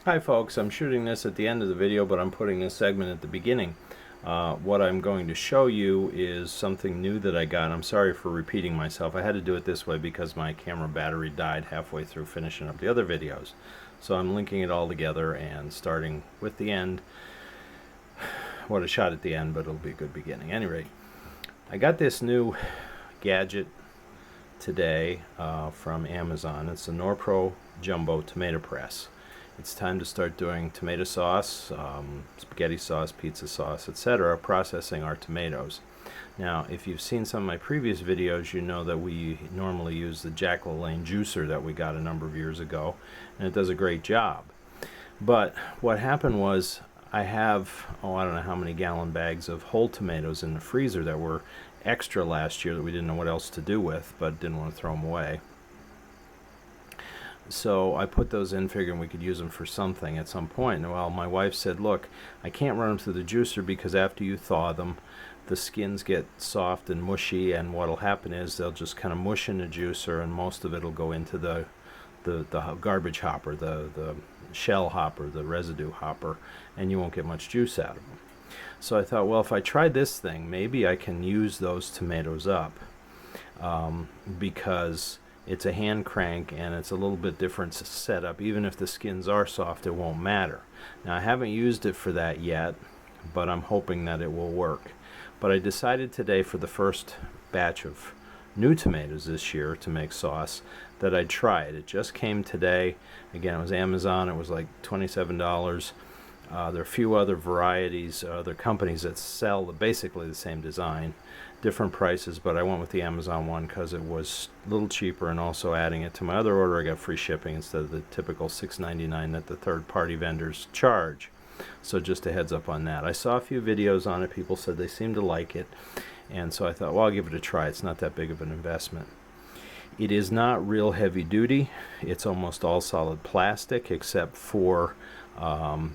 Hi folks, I'm shooting this at the end of the video, but I'm putting this segment at the beginning. What I'm going to show you is something new that I got. I'm sorry for repeating myself. I had to do it this way because my camera battery died halfway through finishing up the other videos. So I'm linking it all together and starting with the end. What a shot at the end, but it'll be a good beginning. Anyway, I got this new gadget today from Amazon. It's a Norpro Jumbo Tomato Press. It's time to start doing tomato sauce, spaghetti sauce, pizza sauce, etc., processing our tomatoes. Now, if you've seen some of my previous videos, you know that we normally use the Jack LaLanne juicer that we got a number of years ago, and it does a great job. But what happened was I have, I don't know how many gallon bags of whole tomatoes in the freezer that were extra last year that we didn't know what else to do with, but didn't want to throw them away. So I put those in figuring we could use them for something at some point. Well, my wife said, look, I can't run them through the juicer because after you thaw them, the skins get soft and mushy, and what'll happen is they'll just kind of mush in the juicer, and most of it will go into the garbage hopper, the shell hopper, the residue hopper, and you won't get much juice out of them. So I thought, well, if I try this thing, maybe I can use those tomatoes up, because it's a hand crank and it's a little bit different setup. Even if the skins are soft, it won't matter. Now, I haven't used it for that yet, but I'm hoping that it will work. But I decided today, for the first batch of new tomatoes this year to make sauce, that I'd try it. It just came today. Again, it was Amazon. It was like $27. There are a few other varieties, other companies that sell basically the same design, different prices, but I went with the Amazon one because it was a little cheaper, and also adding it to my other order, I got free shipping instead of the typical $6.99 that the third-party vendors charge. So just a heads up on that. I saw a few videos on it. People said they seemed to like it, and so I thought, well, I'll give it a try. It's not that big of an investment. It is not real heavy duty. It's almost all solid plastic, except for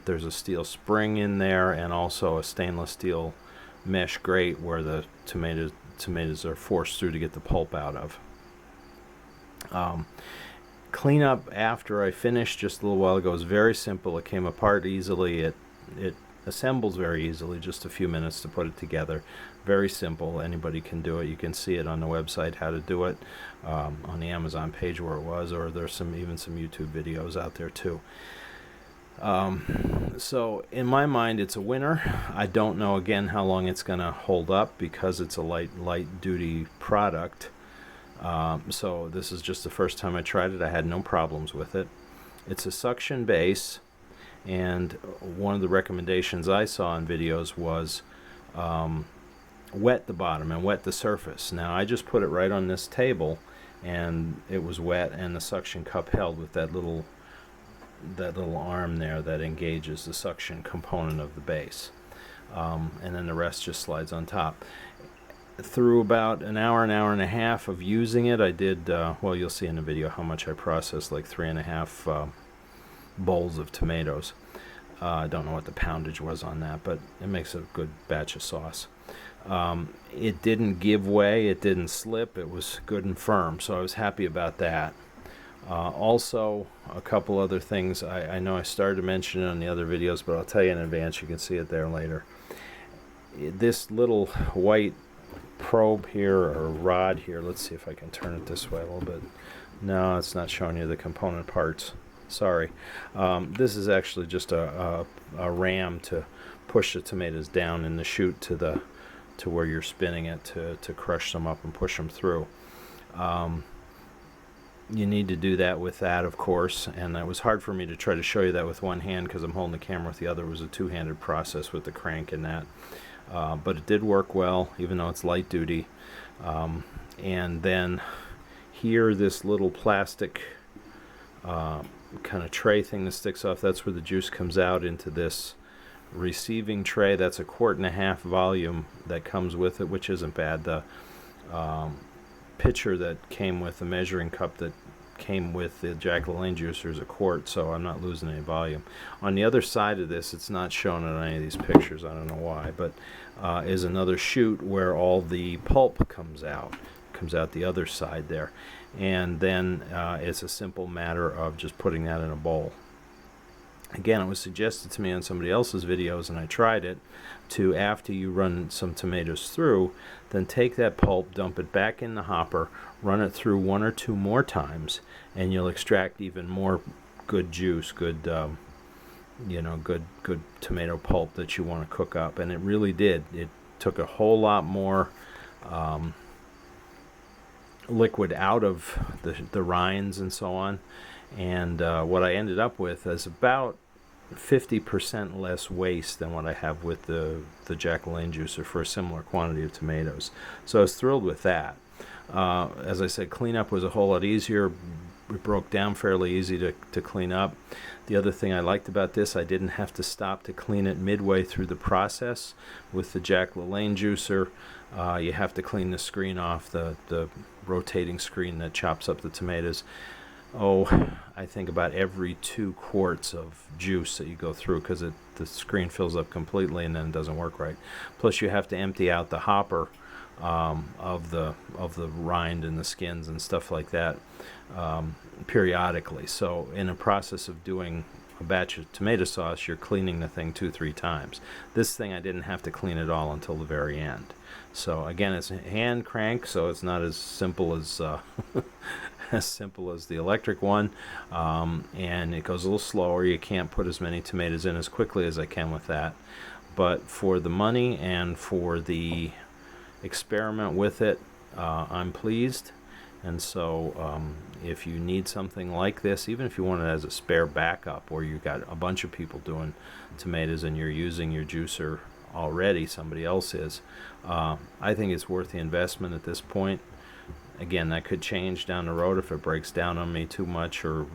there's a steel spring in there, and also a stainless steel mesh grate where the tomatoes are forced through to get the pulp out of. Cleanup after I finished just a little while ago was very simple. It came apart easily. It assembles very easily, just a few minutes to put it together. Very simple. Anybody can do it. You can see it on the website how to do it, on the Amazon page where it was, or there's even some YouTube videos out there too. So in my mind, it's a winner. I don't know again how long it's going to hold up because it's a light duty product. So this is just the first time I tried it. I had no problems with it. It's a suction base, and one of the recommendations I saw in videos was wet the bottom and wet the surface. Now I just put it right on this table, and it was wet, and the suction cup held with that little arm there that engages the suction component of the base, and then the rest just slides on top. Through about an hour and a half of using it, I did, well, you'll see in the video how much I processed, like 3.5 bowls of tomatoes. I don't know what the poundage was on that, but it makes a good batch of sauce. It didn't give way, it didn't slip, it was good and firm, so I was happy about that. Also, a couple other things. I know I started to mention it on the other videos, but I'll tell you in advance. You can see it there later. This little white probe here, or rod here, let's see if I can turn it this way a little bit. No, it's not showing you the component parts. Sorry. This is actually just a ram to push the tomatoes down in the chute to where you're spinning it to crush them up and push them through. You need to do that with that, of course, and it was hard for me to try to show you that with one hand because I'm holding the camera with the other. It was a two-handed process with the crank and that, but it did work well, even though it's light duty. And then here, this little plastic kind of tray thing that sticks off, that's where the juice comes out into this receiving tray. That's a 1.5 quart volume that comes with it, which isn't bad. The pitcher that came with the measuring cup that came with the Jack LaLanne juicer is a quart, so I'm not losing any volume. On the other side of this, it's not shown on any of these pictures, I don't know why, but is another chute where all the pulp comes out the other side there, and then it's a simple matter of just putting that in a bowl. Again, it was suggested to me on somebody else's videos, and I tried it, to, after you run some tomatoes through, then take that pulp, dump it back in the hopper, run it through 1 or 2 more times, and you'll extract even more good juice, good good tomato pulp that you want to cook up. And it really did. It took a whole lot more liquid out of the rinds and so on. And what I ended up with is about 50% less waste than what I have with the Jack LaLanne juicer for a similar quantity of tomatoes. So I was thrilled with that. As I said, cleanup was a whole lot easier. It broke down fairly easy to clean up. The other thing I liked about this, I didn't have to stop to clean it midway through the process. With the Jack LaLanne juicer, you have to clean the screen off, the rotating screen that chops up the tomatoes. I think about every 2 quarts of juice that you go through, because the screen fills up completely and then it doesn't work right. Plus you have to empty out the hopper of the rind and the skins and stuff like that periodically. So in a process of doing a batch of tomato sauce, you're cleaning the thing 2-3 times. This thing I didn't have to clean it all until the very end. So again, it's a hand crank, so it's not as simple as as simple as the electric one, and it goes a little slower. You can't put as many tomatoes in as quickly as I can with that, but for the money and for the experiment with it, I'm pleased. And so if you need something like this, even if you want it as a spare backup, or you've got a bunch of people doing tomatoes and you're using your juicer already, somebody else is, I think it's worth the investment at this point. Again, that could change down the road if it breaks down on me too much, or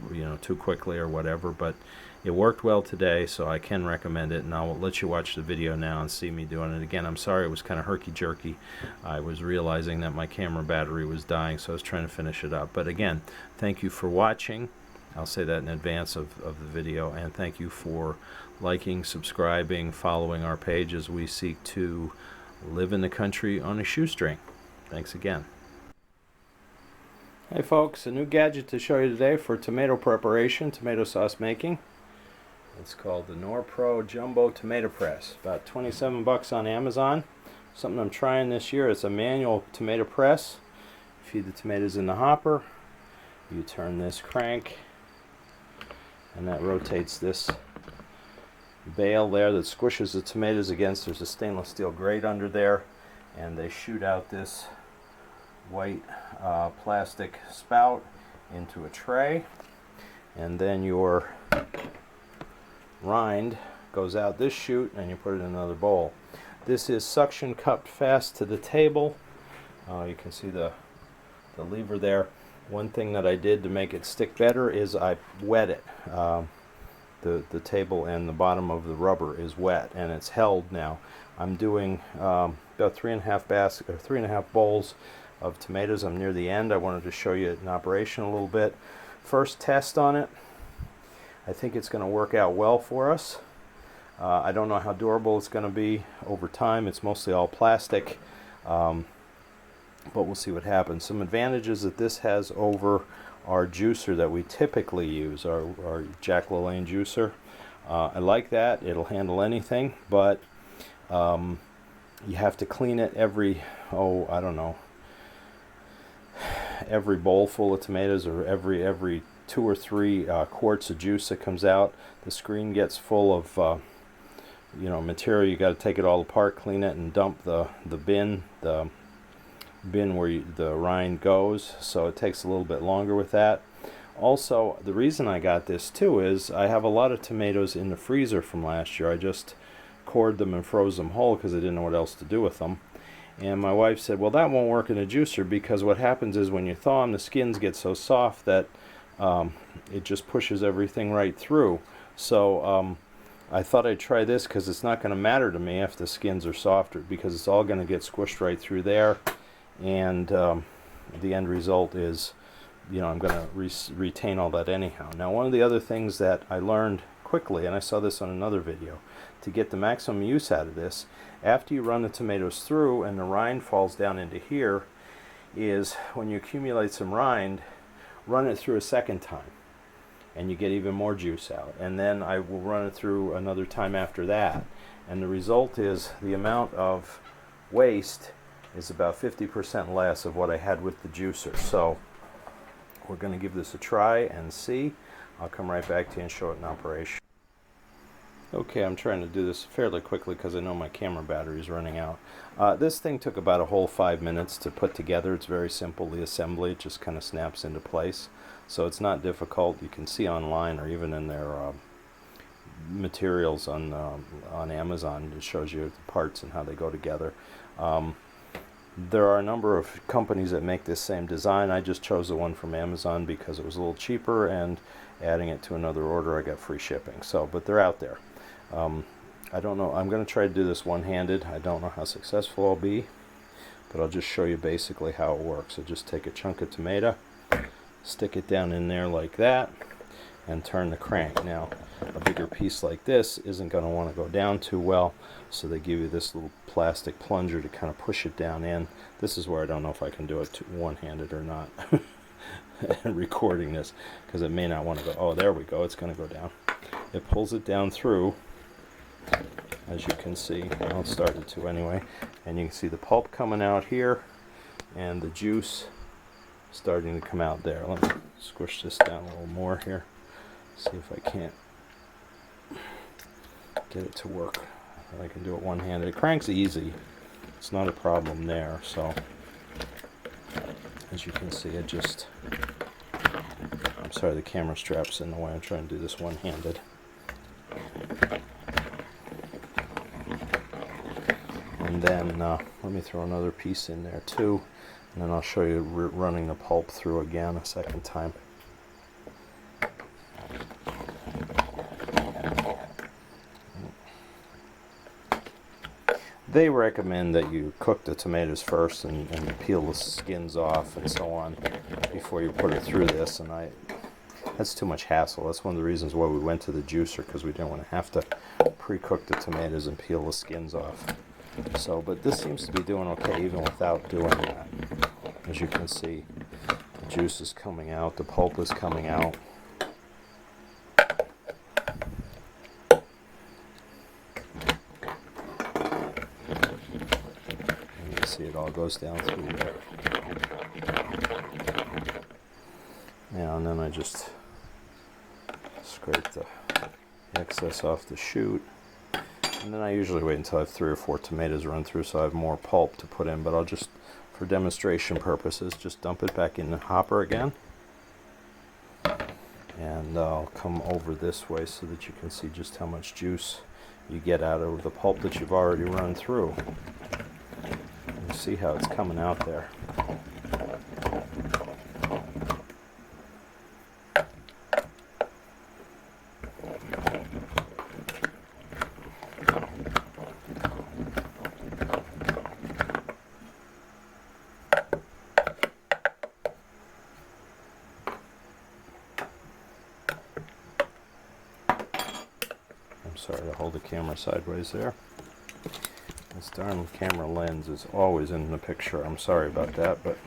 too quickly or whatever, but it worked well today, so I can recommend it. And I'll let you watch the video now and see me doing it. Again, I'm sorry it was kind of herky-jerky. I was realizing that my camera battery was dying, so I was trying to finish it up. But again, thank you for watching. I'll say that in advance of the video, and thank you for liking, subscribing, following our page as we seek to live in the country on a shoestring. Thanks again. Hey folks, a new gadget to show you today for tomato preparation, tomato sauce making. It's called the Norpro Jumbo Tomato Press. About 27 bucks on Amazon. Something I'm trying this year. It's a manual tomato press. Feed the tomatoes in the hopper. You turn this crank, and that rotates this bale there that squishes the tomatoes against. There's a stainless steel grate under there, and they shoot out this white plastic spout into a tray, and then your rind goes out this chute and you put it in another bowl. This is suction cupped fast to the table. You can see the lever there. One thing that I did to make it stick better is I wet it. The table and the bottom of the rubber is wet, and it's held now. I'm doing about 3.5 bowls of tomatoes. I'm near the end. I wanted to show you it in operation a little bit. First test on it. I think it's going to work out well for us. I don't know how durable it's going to be over time. It's mostly all plastic, but we'll see what happens. Some advantages that this has over our juicer that we typically use, our Jack LaLanne juicer. I like that. It'll handle anything, but you have to clean it every, I don't know, every bowl full of tomatoes, or every 2 or 3 quarts of juice that comes out. The screen gets full of material. You got to take it all apart, clean it, and dump the bin where the rind goes. So it takes a little bit longer with that. Also, the reason I got this too is I have a lot of tomatoes in the freezer from last year. I just cored them and froze them whole because I didn't know what else to do with them. And my wife said, well, that won't work in a juicer, because what happens is when you thaw them, the skins get so soft that it just pushes everything right through. So I thought I'd try this, because it's not going to matter to me if the skins are softer, because it's all going to get squished right through there. And the end result is, I'm going to retain all that anyhow. Now, one of the other things that I learned quickly, and I saw this on another video, to get the maximum use out of this, after you run the tomatoes through and the rind falls down into here, is when you accumulate some rind, run it through a second time. and you get even more juice out. And then I will run it through another time after that, and the result is the amount of waste is about 50% less of what I had with the juicer. So we're going to give this a try and see. I'll come right back to you and show it in operation. Okay, I'm trying to do this fairly quickly because I know my camera battery is running out. This thing took about a whole 5 minutes to put together. It's very simple, the assembly. It just kind of snaps into place. So it's not difficult. You can see online or even in their materials on Amazon. It shows you the parts and how they go together. There are a number of companies that make this same design. I just chose the one from Amazon because it was a little cheaper, and adding it to another order I got free shipping. So, but they're out there. I don't know, I'm going to try to do this one-handed. I don't know how successful I'll be, but I'll just show you basically how it works. So just take a chunk of tomato, stick it down in there like that, and turn the crank. Now, a bigger piece like this isn't going to want to go down too well, so they give you this little plastic plunger to kind of push it down in. This is where I don't know if I can do it one-handed or not. Recording this, because it may not want to go. Oh, there we go. It's going to go down. It pulls it down through, as you can see. Well, it started to anyway. And you can see the pulp coming out here and the juice starting to come out there. Let me squish this down a little more here. See if I can't get it to work. I can do it one-handed. It cranks easy. It's not a problem there. So as you can see, I'm sorry, the camera strap's in the way. I'm trying to do this one-handed. And then let me throw another piece in there too, and then I'll show you running the pulp through again a second time. They recommend that you cook the tomatoes first and peel the skins off and so on before you put it through this, and that's too much hassle. That's one of the reasons why we went to the juicer, because we didn't want to have to pre-cook the tomatoes and peel the skins off. So, but this seems to be doing okay even without doing that. As you can see, the juice is coming out, the pulp is coming out. See, it all goes down through there. Yeah, and then I just scrape the excess off the chute. And then I usually wait until I have 3 or 4 tomatoes run through so I have more pulp to put in, but I'll just, for demonstration purposes, just dump it back in the hopper again. And I'll come over this way so that you can see just how much juice you get out of the pulp that you've already run through. You see how it's coming out there. I'm sorry to hold the camera sideways there. This darn camera lens is always in the picture. I'm sorry about that, but